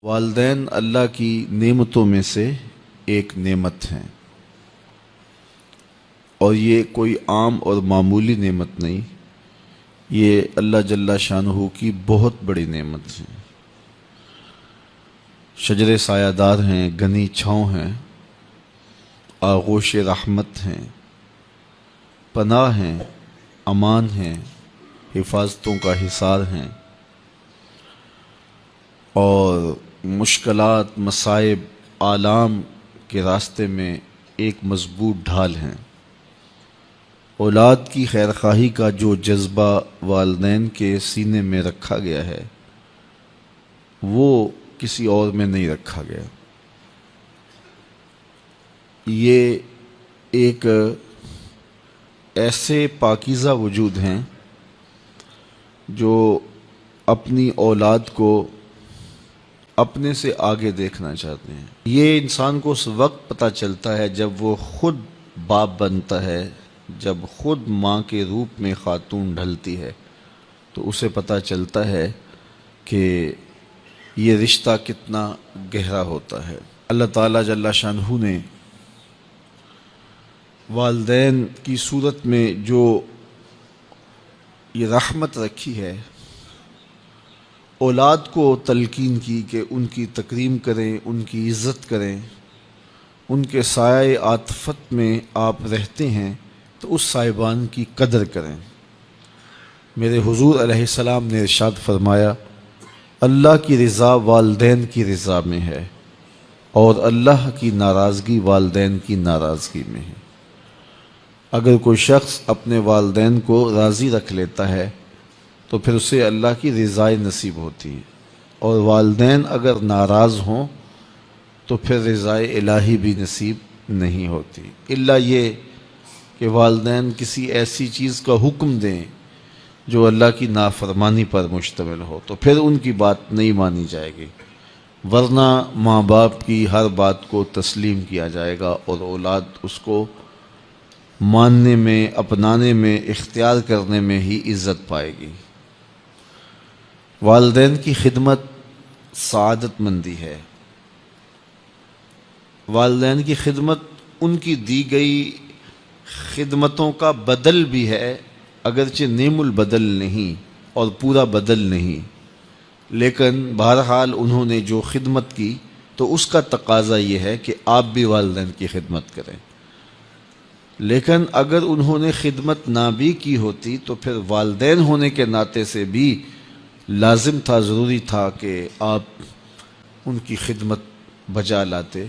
والدین اللہ کی نعمتوں میں سے ایک نعمت ہیں، اور یہ کوئی عام اور معمولی نعمت نہیں، یہ اللہ جل شانہ کی بہت بڑی نعمت ہے۔ شجر سایہ دار ہیں، گھنی چھاؤں ہیں، آغوش رحمت ہیں، پناہ ہیں، امان ہیں، حفاظتوں کا حصار ہیں، اور مشکلات، مصائب، آلام کے راستے میں ایک مضبوط ڈھال ہیں۔ اولاد کی خیرخواہی کا جو جذبہ والدین کے سینے میں رکھا گیا ہے وہ کسی اور میں نہیں رکھا گیا۔ یہ ایک ایسے پاکیزہ وجود ہیں جو اپنی اولاد کو اپنے سے آگے دیکھنا چاہتے ہیں۔ یہ انسان کو اس وقت پتہ چلتا ہے جب وہ خود باپ بنتا ہے، جب خود ماں کے روپ میں خاتون ڈھلتی ہے، تو اسے پتہ چلتا ہے کہ یہ رشتہ کتنا گہرا ہوتا ہے۔ اللہ تعالیٰ جل شانہ نے والدین کی صورت میں جو یہ رحمت رکھی ہے، اولاد کو تلقین کی کہ ان کی تکریم کریں، ان کی عزت کریں، ان کے سایہ عاطفت میں آپ رہتے ہیں تو اس صاحبان کی قدر کریں۔ میرے حضور علیہ السلام نے ارشاد فرمایا، اللہ کی رضا والدین کی رضا میں ہے، اور اللہ کی ناراضگی والدین کی ناراضگی میں ہے۔ اگر کوئی شخص اپنے والدین کو راضی رکھ لیتا ہے تو پھر اسے اللہ کی رضا نصیب ہوتی ہے، اور والدین اگر ناراض ہوں تو پھر رضا الہی بھی نصیب نہیں ہوتی، الا یہ کہ والدین کسی ایسی چیز کا حکم دیں جو اللہ کی نافرمانی پر مشتمل ہو، تو پھر ان کی بات نہیں مانی جائے گی، ورنہ ماں باپ کی ہر بات کو تسلیم کیا جائے گا اور اولاد اس کو ماننے میں، اپنانے میں، اختیار کرنے میں ہی عزت پائے گی۔ والدین کی خدمت سعادت مندی ہے۔ والدین کی خدمت ان کی دی گئی خدمتوں کا بدل بھی ہے، اگرچہ نیم البدل نہیں اور پورا بدل نہیں، لیکن بہرحال انہوں نے جو خدمت کی تو اس کا تقاضا یہ ہے کہ آپ بھی والدین کی خدمت کریں۔ لیکن اگر انہوں نے خدمت نہ بھی کی ہوتی تو پھر والدین ہونے کے ناطے سے بھی لازم تھا، ضروری تھا کہ آپ ان کی خدمت بجا لاتے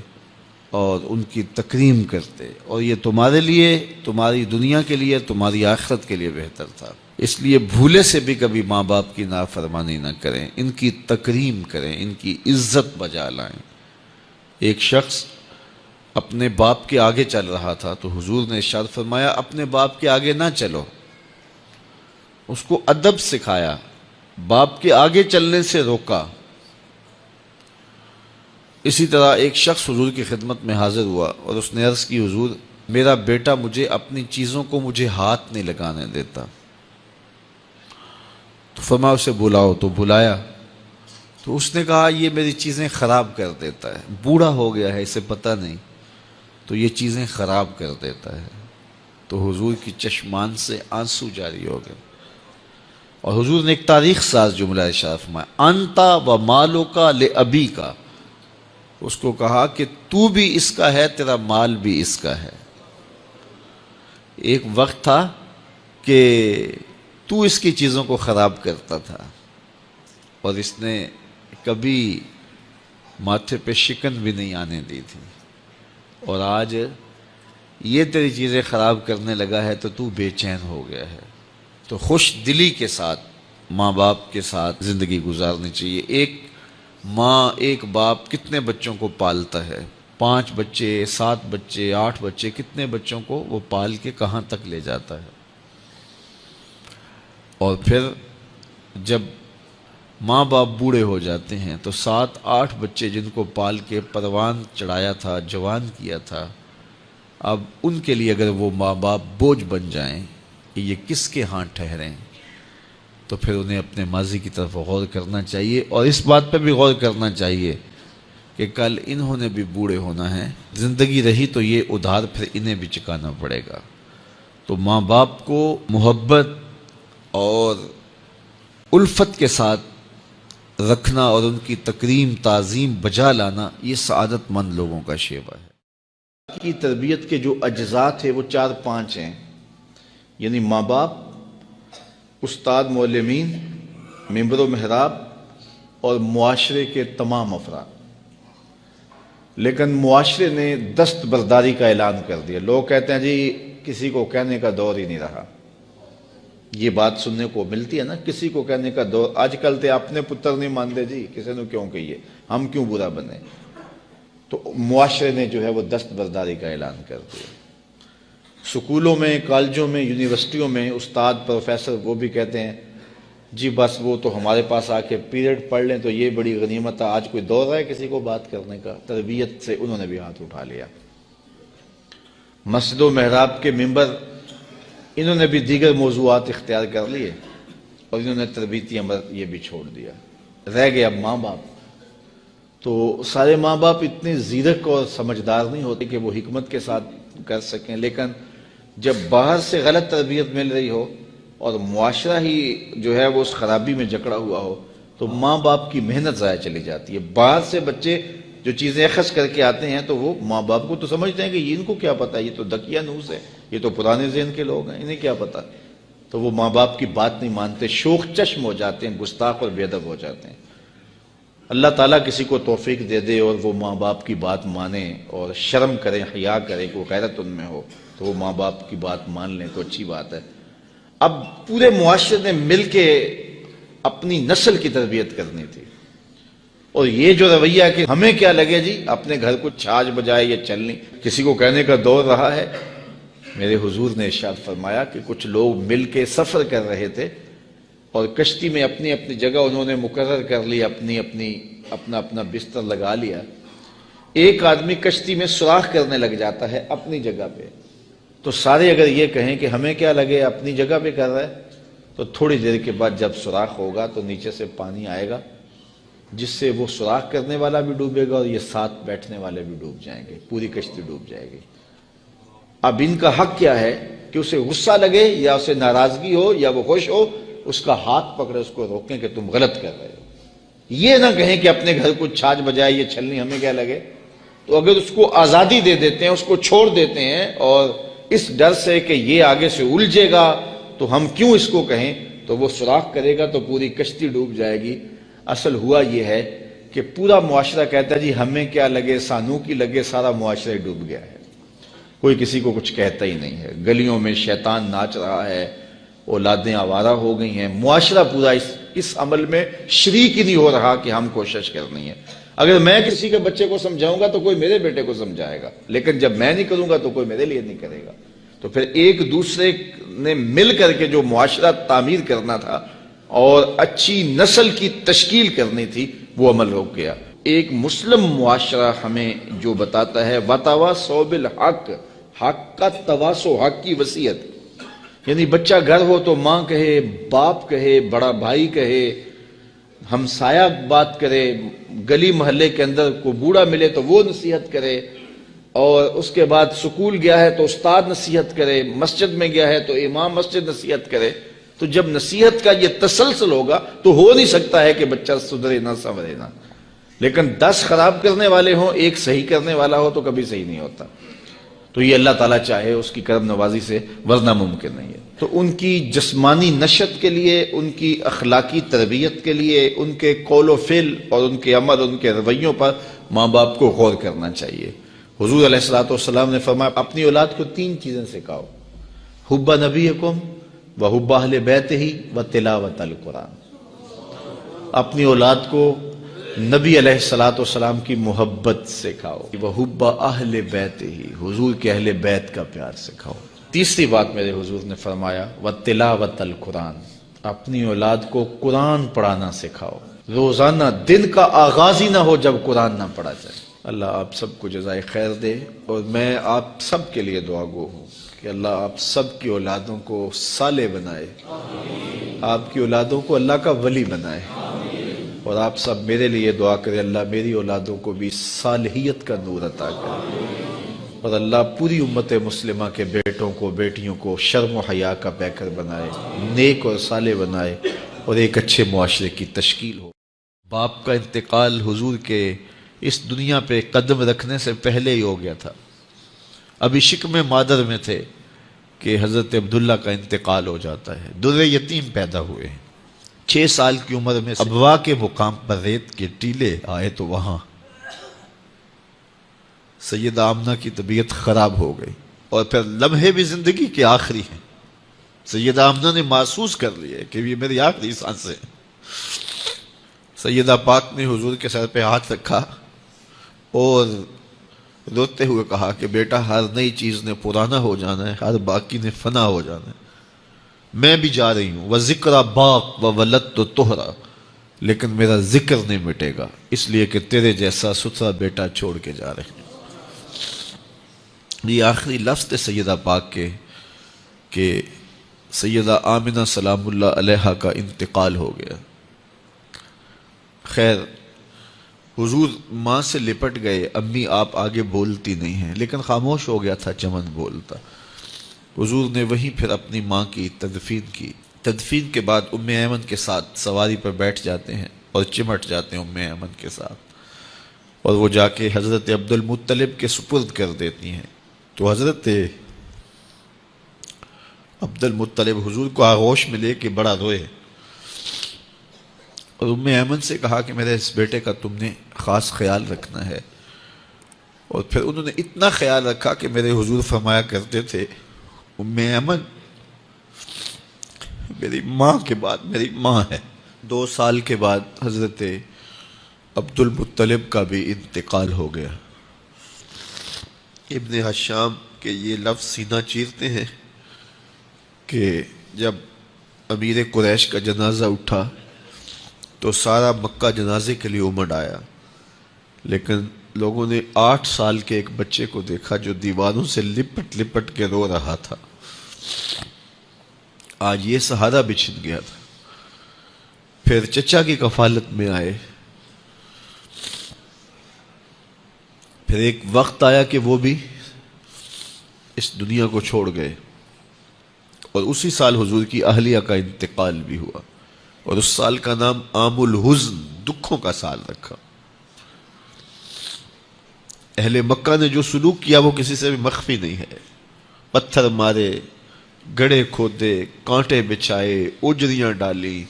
اور ان کی تکریم کرتے، اور یہ تمہارے لیے، تمہاری دنیا کے لیے، تمہاری آخرت کے لیے بہتر تھا۔ اس لیے بھولے سے بھی کبھی ماں باپ کی نافرمانی نہ کریں، ان کی تکریم کریں، ان کی عزت بجا لائیں۔ ایک شخص اپنے باپ کے آگے چل رہا تھا تو حضور نے ارشاد فرمایا، اپنے باپ کے آگے نہ چلو، اس کو ادب سکھایا، باپ کے آگے چلنے سے روکا۔ اسی طرح ایک شخص حضور کی خدمت میں حاضر ہوا اور اس نے عرض کی، حضور میرا بیٹا مجھے اپنی چیزوں کو مجھے ہاتھ نہیں لگانے دیتا، تو فرمایا اسے بلاؤ، تو بلایا تو اس نے کہا یہ میری چیزیں خراب کر دیتا ہے، بوڑھا ہو گیا ہے، اسے پتہ نہیں، تو یہ چیزیں خراب کر دیتا ہے۔ تو حضور کی چشمان سے آنسو جاری ہو گئے، اور حضور نے ایک تاریخ ساز جملہ ارشاد فرمایا، انتا و مالو کا لابی کا، اس کو کہا کہ تو بھی اس کا ہے، تیرا مال بھی اس کا ہے۔ ایک وقت تھا کہ تو اس کی چیزوں کو خراب کرتا تھا اور اس نے کبھی ماتھے پہ شکن بھی نہیں آنے دی تھی، اور آج یہ تیری چیزیں خراب کرنے لگا ہے تو تو بے چین ہو گیا ہے۔ تو خوش دلی کے ساتھ ماں باپ کے ساتھ زندگی گزارنی چاہیے۔ ایک ماں، ایک باپ کتنے بچوں کو پالتا ہے؟ 5 بچے، 7 بچے، 8 بچے، کتنے بچوں کو وہ پال کے کہاں تک لے جاتا ہے؟ اور پھر جب ماں باپ بوڑھے ہو جاتے ہیں تو 7-8 بچے جن کو پال کے پروان چڑھایا تھا، جوان کیا تھا، اب ان کے لیے اگر وہ ماں باپ بوجھ بن جائیں کہ یہ کس کے ہاں ٹھہریں، تو پھر انہیں اپنے ماضی کی طرف غور کرنا چاہیے، اور اس بات پہ بھی غور کرنا چاہیے کہ کل انہوں نے بھی بوڑھے ہونا ہے، زندگی رہی تو یہ ادھار پھر انہیں بھی چکانا پڑے گا۔ تو ماں باپ کو محبت اور الفت کے ساتھ رکھنا اور ان کی تکریم تعظیم بجا لانا، یہ سعادت مند لوگوں کا شیوا ہے۔ کی تربیت کے جو اجزاء تھے وہ 4-5 ہیں، یعنی ماں باپ، استاد معلمین، ممبر و محراب اور معاشرے کے تمام افراد۔ لیکن معاشرے نے دستبرداری کا اعلان کر دیا۔ لوگ کہتے ہیں جی کسی کو کہنے کا دور ہی نہیں رہا۔ یہ بات سننے کو ملتی ہے نا، کسی کو کہنے کا دور، آج کل تے اپنے پتر نہیں مانتے جی، کسی نے کیوں کہیے، ہم کیوں برا بنے۔ تو معاشرے نے جو ہے وہ دستبرداری کا اعلان کر دیا۔ سکولوں میں، کالجوں میں، یونیورسٹیوں میں استاد پروفیسر وہ بھی کہتے ہیں جی بس وہ تو ہمارے پاس آ کے پیریڈ پڑھ لیں تو یہ بڑی غنیمت ہے، آج کوئی دور ہے کسی کو بات کرنے کا۔ تربیت سے انہوں نے بھی ہاتھ اٹھا لیا۔ مسجد و محراب کے ممبر، انہوں نے بھی دیگر موضوعات اختیار کر لیے اور انہوں نے تربیتی عمل یہ بھی چھوڑ دیا۔ رہ گئے اب ماں باپ۔ تو سارے ماں باپ اتنے زیرک اور سمجھدار نہیں ہوتے کہ وہ حکمت کے ساتھ کر سکیں، لیکن جب باہر سے غلط تربیت مل رہی ہو اور معاشرہ ہی جو ہے وہ اس خرابی میں جکڑا ہوا ہو تو ماں باپ کی محنت ضائع چلی جاتی ہے۔ باہر سے بچے جو چیزیں اخذ کر کے آتے ہیں تو وہ ماں باپ کو تو سمجھتے ہیں کہ یہ ان کو کیا پتا، یہ تو دقیانوس ہے، یہ تو پرانے ذہن کے لوگ ہیں، انہیں کیا پتا، تو وہ ماں باپ کی بات نہیں مانتے، شوخ چشم ہو جاتے ہیں، گستاخ اور بے ادب ہو جاتے ہیں۔ اللہ تعالیٰ کسی کو توفیق دے دے اور وہ ماں باپ کی بات مانے اور شرم کریں، حیا کریں، کہ وہ غیرت ان میں ہو تو وہ ماں باپ کی بات مان لیں تو اچھی بات ہے۔ اب پورے معاشرے نے مل کے اپنی نسل کی تربیت کرنی تھی، اور یہ جو رویہ کہ ہمیں کیا لگے جی، اپنے گھر کو چھاج بجائے یا چلنی، کسی کو کہنے کا دور رہا ہے۔ میرے حضور نے ارشاد فرمایا کہ کچھ لوگ مل کے سفر کر رہے تھے اور کشتی میں اپنی اپنی جگہ انہوں نے مقرر کر لی، اپنا اپنا بستر لگا لیا۔ ایک آدمی کشتی میں سوراخ کرنے لگ جاتا ہے اپنی جگہ پہ، تو سارے اگر یہ کہیں کہ ہمیں کیا لگے اپنی جگہ پہ کر رہا ہے، تو تھوڑی دیر کے بعد جب سوراخ ہوگا تو نیچے سے پانی آئے گا جس سے وہ سوراخ کرنے والا بھی ڈوبے گا اور یہ ساتھ بیٹھنے والے بھی ڈوب جائیں گے، پوری کشتی ڈوب جائے گی۔ اب ان کا حق کیا ہے کہ اسے غصہ لگے یا اسے ناراضگی ہو یا وہ خوش ہو، اس کا ہاتھ پکڑے، اس کو روکیں کہ تم غلط کر رہے ہو۔ یہ نہ کہیں کہ اپنے گھر کو چھاج بجائے یہ چھلنی ہمیں کیا لگے۔ تو اگر اس کو آزادی دے دیتے ہیں، اس کو چھوڑ دیتے ہیں اور اس ڈر سے کہ یہ آگے سے الجھے گا تو ہم کیوں اس کو کہیں، تو وہ سوراخ کرے گا تو پوری کشتی ڈوب جائے گی۔ اصل ہوا یہ ہے کہ پورا معاشرہ کہتا ہے جی ہمیں کیا لگے، سانو کی لگے، سارا معاشرہ ڈوب گیا ہے، کوئی کسی کو کچھ کہتا ہی نہیں ہے۔ گلیوں میں شیطان ناچ رہا ہے، اولادیں آوارہ ہو گئی ہیں، معاشرہ پورا اس عمل میں شریک ہی نہیں ہو رہا کہ ہم کوشش کرنی ہے۔ اگر میں کسی کے بچے کو سمجھاؤں گا تو کوئی میرے بیٹے کو سمجھائے گا، لیکن جب میں نہیں کروں گا تو کوئی میرے لیے نہیں کرے گا۔ تو پھر ایک دوسرے نے مل کر کے جو معاشرہ تعمیر کرنا تھا اور اچھی نسل کی تشکیل کرنی تھی وہ عمل ہو گیا۔ ایک مسلم معاشرہ ہمیں جو بتاتا ہے وَتَوَاصَوْا بِالْحَقِّ، حق کا تواصو، حق کی وصیت، یعنی بچہ گھر ہو تو ماں کہے، باپ کہے، بڑا بھائی کہے، ہمسایہ بات کرے، گلی محلے کے اندر کو بوڑھا ملے تو وہ نصیحت کرے، اور اس کے بعد سکول گیا ہے تو استاد نصیحت کرے، مسجد میں گیا ہے تو امام مسجد نصیحت کرے۔ تو جب نصیحت کا یہ تسلسل ہوگا تو ہو نہیں سکتا ہے کہ بچہ سدھرے نہ سنورے نہ، لیکن 10 خراب کرنے والے ہوں، ایک صحیح کرنے والا ہو تو کبھی صحیح نہیں ہوتا۔ تو یہ اللہ تعالیٰ چاہے اس کی کرم نوازی سے، ورنہ ممکن نہیں ہے۔ تو ان کی جسمانی نشت کے لیے، ان کی اخلاقی تربیت کے لیے، ان کے قول و فعل اور ان کے عمل، ان کے رویوں پر ماں باپ کو غور کرنا چاہیے۔ حضور علیہ الصلوۃ والسلام نے فرمایا اپنی اولاد کو 3 چیزیں سکھاؤ، حب نبیکم وحب اہل بیتہ وتلاوت القرآن۔ اپنی اولاد کو نبی علیہ الصلوۃ والسلام کی محبت سکھاؤ، وحب اہل بیتہ، حضور کے اہل بیت کا پیار سکھاؤ۔ تیسری بات میرے حضور نے فرمایا وتلاوت القرآن، اپنی اولاد کو قرآن پڑھانا سکھاؤ۔ روزانہ دن کا آغاز ہی نہ ہو جب قرآن نہ پڑھا جائے۔ اللہ آپ سب کو جزائے خیر دے، اور میں آپ سب کے لیے دعا گو ہوں کہ اللہ آپ سب کی اولادوں کو صالح بنائے، آپ کی اولادوں کو اللہ کا ولی بنائے، اور آپ سب میرے لیے دعا کریں اللہ میری اولادوں کو بھی صالحیت کا نور عطا کرے، اور اللہ پوری امت مسلمہ کے بیٹوں کو بیٹیوں کو شرم و حیا کا پیکر بنائے، نیک اور صالح بنائے، اور ایک اچھے معاشرے کی تشکیل ہو۔ باپ کا انتقال حضور کے اس دنیا پہ قدم رکھنے سے پہلے ہی ہو گیا تھا، ابھی شکم مادر میں تھے کہ حضرت عبداللہ کا انتقال ہو جاتا ہے۔ در یتیم پیدا ہوئے ہیں، 6 سال کی عمر میں ابوا کے مقام پر ریت کے ٹیلے آئے تو وہاں سیدہ آمنہ کی طبیعت خراب ہو گئی، اور پھر لمحے بھی زندگی کے آخری ہیں۔ سیدہ آمنہ نے محسوس کر لیا کہ یہ میری آخری سانسیں ہیں۔ سیدہ پاک نے حضور کے سر پہ ہاتھ رکھا اور روتے ہوئے کہا کہ بیٹا ہر نئی چیز نے پرانا ہو جانا ہے، ہر باقی نے فنا ہو جانا ہے، میں بھی جا رہی ہوں، وَذِكْرَ بَاق وَوَلَدْتُ طُهْرًا، لیکن میرا ذکر نہیں مٹے گا، اس لیے کہ تیرے جیسا ستھرا بیٹا چھوڑ کے جا رہے ہیں۔ یہ آخری لفظ تھے سیدہ پاک کے کہ سیدہ آمنہ سلام اللہ علیہا کا انتقال ہو گیا۔ خیر حضور ماں سے لپٹ گئے، امی آپ آگے بولتی نہیں ہیں، لیکن خاموش ہو گیا تھا چمن بولتا۔ حضور نے وہیں پھر اپنی ماں کی تدفین کی۔ تدفین کے بعد ام ایمن کے ساتھ سواری پر بیٹھ جاتے ہیں اور چمٹ جاتے ہیں ام ایمن کے ساتھ، اور وہ جا کے حضرت عبد المطلب کے سپرد کر دیتی ہیں۔ تو حضرت عبد المطلب حضور کو آغوش میں لے کے بڑا روئے، اور ام ایمن سے کہا کہ میرے اس بیٹے کا تم نے خاص خیال رکھنا ہے۔ اور پھر انہوں نے اتنا خیال رکھا کہ میرے حضور فرمایا کرتے تھے ام ایمن میری ماں کے بعد میری ماں ہے۔ 2 سال کے بعد حضرت عبد المطلب کا بھی انتقال ہو گیا۔ ابن حشام کے یہ لفظ سینہ چیرتے ہیں کہ جب امیر قریش کا جنازہ اٹھا تو سارا مکہ جنازے کے لیے امڑ آیا، لیکن لوگوں نے 8 سال کے ایک بچے کو دیکھا جو دیواروں سے لپٹ لپٹ کے رو رہا تھا۔ آج یہ سہارا بچھن گیا تھا۔ پھر چچا کی کفالت میں آئے، پھر ایک وقت آیا کہ وہ بھی اس دنیا کو چھوڑ گئے، اور اسی سال حضور کی اہلیہ کا انتقال بھی ہوا، اور اس سال کا نام عام الحزن، دکھوں کا سال رکھا۔ اہل مکہ نے جو سلوک کیا وہ کسی سے بھی مخفی نہیں ہے، پتھر مارے، گڑھے کھودے، کانٹے بچھائے، اجریاں ڈالی،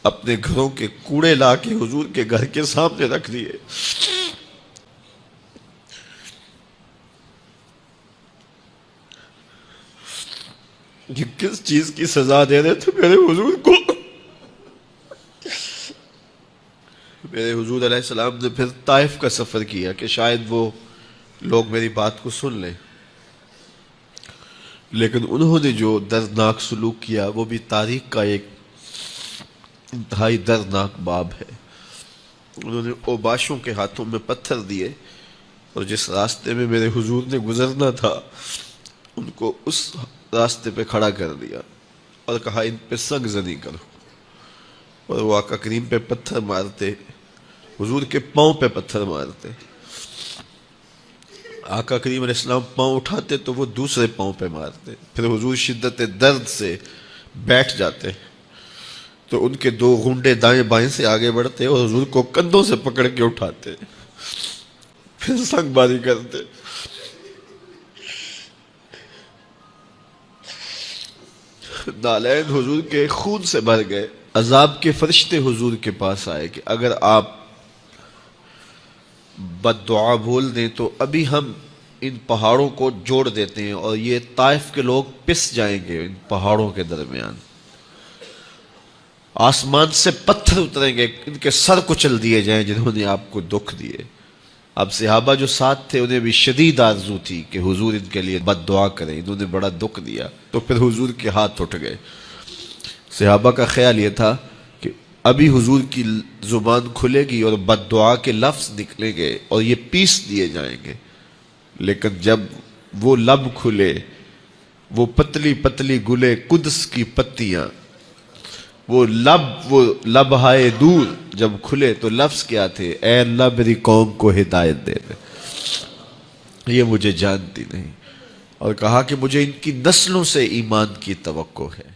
اپنے گھروں کے کوڑے لا کے حضور کے گھر کے سامنے رکھ دیے۔ یہ کس چیز کی سزا دے رہے تھے میرے حضور کو؟ میرے حضور علیہ السلام نے پھر طائف کا سفر کیا کہ شاید وہ لوگ میری بات کو سن لیں، لیکن انہوں نے جو دردناک سلوک کیا وہ بھی تاریخ کا ایک انتہائی دردناک باب ہے۔ انہوں نے اوباشوں کے ہاتھوں میں پتھر دیے، اور جس راستے میں میرے حضور نے گزرنا تھا ان کو اس راستے پہ کھڑا کر دیا اور کہا ان پہ سنگ زنی کرو، اور وہ آقا کریم پہ پتھر مارتے، حضور کے پاؤں پہ پتھر مارتے۔ آقا کریم علیہ السلام پاؤں اٹھاتے تو وہ دوسرے پاؤں پہ مارتے، پھر حضور شدت درد سے بیٹھ جاتے تو ان کے 2 غنڈے دائیں بائیں سے آگے بڑھتے اور حضور کو کندھوں سے پکڑ کے اٹھاتے، پھر سنگ باری کرتے۔ نالین حضور کے خون سے بھر گئے۔ عذاب کے فرشتے حضور کے پاس آئے کہ اگر آپ بد دعا بول دیں تو ابھی ہم ان پہاڑوں کو جوڑ دیتے ہیں اور یہ طائف کے لوگ پس جائیں گے ان پہاڑوں کے درمیان، آسمان سے پتھر اتریں گے، ان کے سر کچل دیے جائیں جنہوں نے آپ کو دکھ دیے۔ اب صحابہ جو ساتھ تھے انہیں بھی شدید آرزو تھی کہ حضور ان کے لیے بد دعا کریں، انہوں نے بڑا دکھ دیا، تو پھر حضور کے ہاتھ اٹھ گئے۔ صحابہ کا خیال یہ تھا کہ ابھی حضور کی زبان کھلے گی اور بد دعا کے لفظ نکلیں گے اور یہ پیس دیے جائیں گے، لیکن جب وہ لب کھلے، وہ پتلی پتلی گلے قدس کی پتیاں وہ لب ہائے دور جب کھلے تو لفظ کیا تھے؟ اے اللہ میری قوم کو ہدایت دے دے، یہ مجھے جانتی نہیں، اور کہا کہ مجھے ان کی نسلوں سے ایمان کی توقع ہے۔